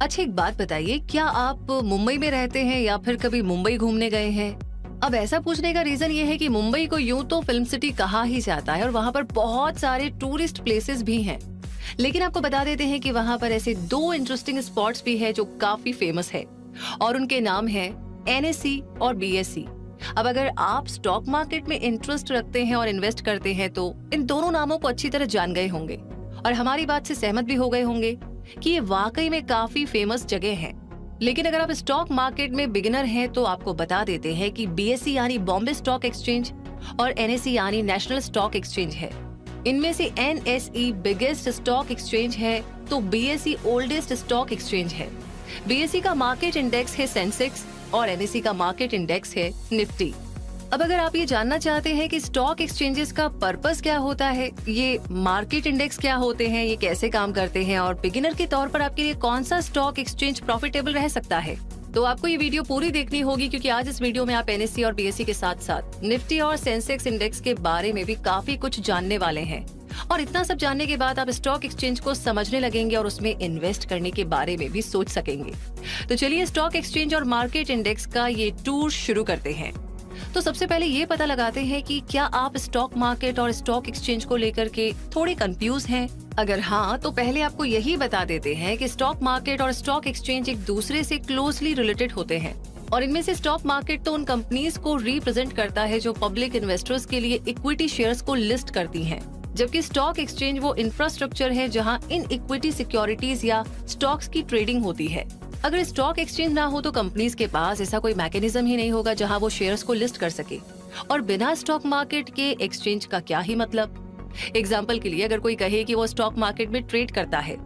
अच्छा, एक बात बताइए, क्या आप मुंबई में रहते हैं या फिर कभी मुंबई घूमने गए हैं? अब ऐसा पूछने का रीजन ये है कि मुंबई को यूं तो फिल्म सिटी कहा ही जाता है और वहाँ पर बहुत सारे टूरिस्ट प्लेसेस भी हैं। लेकिन आपको बता देते हैं कि वहाँ पर ऐसे दो इंटरेस्टिंग स्पॉट्स भी हैं जो काफी फेमस है और उनके नाम है एनएसई और बीएसई। अब अगर आप स्टॉक मार्केट में इंटरेस्ट रखते हैं और इन्वेस्ट करते हैं तो इन दोनों नामों को अच्छी तरह जान गए होंगे और हमारी बात से सहमत भी हो गए होंगे कि ये वाकई में काफी फेमस जगह है। लेकिन अगर आप स्टॉक मार्केट में बिगिनर हैं तो आपको बता देते हैं कि बीएसई यानी बॉम्बे स्टॉक एक्सचेंज और एनएसई यानी नेशनल स्टॉक एक्सचेंज है। इनमें से एनएसई बिगेस्ट स्टॉक एक्सचेंज है तो बीएसई ओल्डेस्ट स्टॉक एक्सचेंज है। बीएसई का मार्केट इंडेक्स है सेंसेक्स और एनएसई का मार्केट इंडेक्स है निफ्टी। अब अगर आप ये जानना चाहते हैं कि स्टॉक एक्सचेंजेस का पर्पस क्या होता है, ये मार्केट इंडेक्स क्या होते हैं, ये कैसे काम करते हैं और बिगिनर के तौर पर आपके लिए कौन सा स्टॉक एक्सचेंज प्रॉफिटेबल रह सकता है, तो आपको ये वीडियो पूरी देखनी होगी क्योंकि आज इस वीडियो में आप एनएसई और बीएसई के साथ साथ निफ्टी और सेंसेक्स इंडेक्स के बारे में भी काफी कुछ जानने वाले हैं। और इतना सब जानने के बाद आप स्टॉक एक्सचेंज को समझने लगेंगे और उसमें इन्वेस्ट करने के बारे में भी सोच सकेंगे। तो चलिए स्टॉक एक्सचेंज और मार्केट इंडेक्स का ये टूर शुरू करते हैं। तो सबसे पहले ये पता लगाते हैं कि क्या आप स्टॉक मार्केट और स्टॉक एक्सचेंज को लेकर के थोड़े कंफ्यूज हैं। अगर हाँ, तो पहले आपको यही बता देते हैं कि स्टॉक मार्केट और स्टॉक एक्सचेंज एक दूसरे से क्लोजली रिलेटेड होते हैं और इनमें से स्टॉक मार्केट तो उन कंपनीज को रिप्रेजेंट करता है जो पब्लिक इन्वेस्टर्स के लिए इक्विटी शेयर्स को लिस्ट करती हैं, जबकि स्टॉक एक्सचेंज वो इंफ्रास्ट्रक्चर है जहां इन इक्विटी सिक्योरिटीज या स्टॉक्स की ट्रेडिंग होती है। अगर स्टॉक एक्सचेंज ना हो तो कंपनीज के पास ऐसा कोई मैकेनिज्म ही नहीं होगा जहां वो शेयर्स को लिस्ट कर सके। और बिना स्टॉक मार्केट के एक्सचेंज का क्या ही मतलब। एग्जाम्पल के लिए अगर कोई कहे कि वो स्टॉक मार्केट में ट्रेड करता है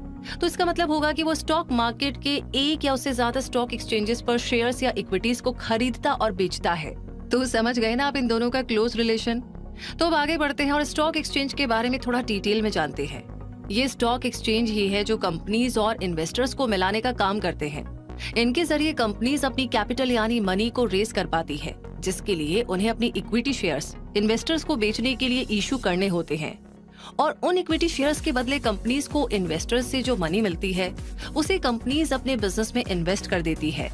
तो इसका मतलब होगा कि वो स्टॉक मार्केट के एक या उससे ज्यादा स्टॉक एक्सचेंजेस पर शेयर्स या इक्विटीज को खरीदता और बेचता है। तो समझ गए ना आप इन दोनों का क्लोज रिलेशन। तो अब आगे बढ़ते हैं और स्टॉक एक्सचेंज के बारे में थोड़ा डिटेल में जानते हैं। ये स्टॉक एक्सचेंज ही है जो कंपनीज और इन्वेस्टर्स को मिलाने का काम करते हैं। इनके जरिए कंपनीज अपनी कैपिटल यानी मनी को रेज कर पाती है, जिसके लिए उन्हें अपनी इक्विटी शेयर्स इन्वेस्टर्स को बेचने के लिए इशू करने होते हैं और उन इक्विटी शेयर्स के बदले कंपनीज को इन्वेस्टर्स से जो मनी मिलती है उसे कंपनीज अपने बिजनेस में इन्वेस्ट कर देती है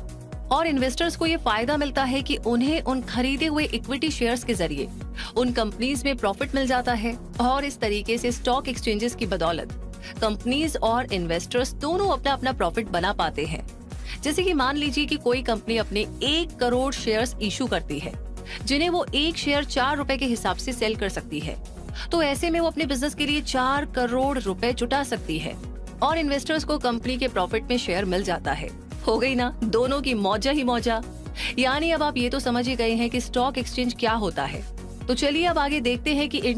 और इन्वेस्टर्स को ये फायदा मिलता है कि उन्हें उन खरीदे हुए इक्विटी शेयर्स के जरिए उन कंपनीज में प्रॉफिट मिल जाता है और इस तरीके से स्टॉक एक्सचेंजेस की बदौलत कंपनीज और इन्वेस्टर्स दोनों अपना अपना प्रॉफिट बना पाते हैं। जैसे कि मान लीजिए कि कोई कंपनी अपने 1 करोड़ शेयर्स इशू करती है जिन्हें वो एक शेयर 4 रुपए के हिसाब से सेल कर सकती है, तो ऐसे में वो अपने बिजनेस के लिए 4 करोड़ रुपए जुटा सकती है और इन्वेस्टर्स को कंपनी के प्रॉफिट में शेयर मिल जाता है। हो गई ना दोनों की मौजा ही मौजा। यानी अब आप ये तो समझ ही गए हैं कि स्टॉक एक्सचेंज क्या होता है। तो चलिए अब आगे देखते हैं कि इंडिया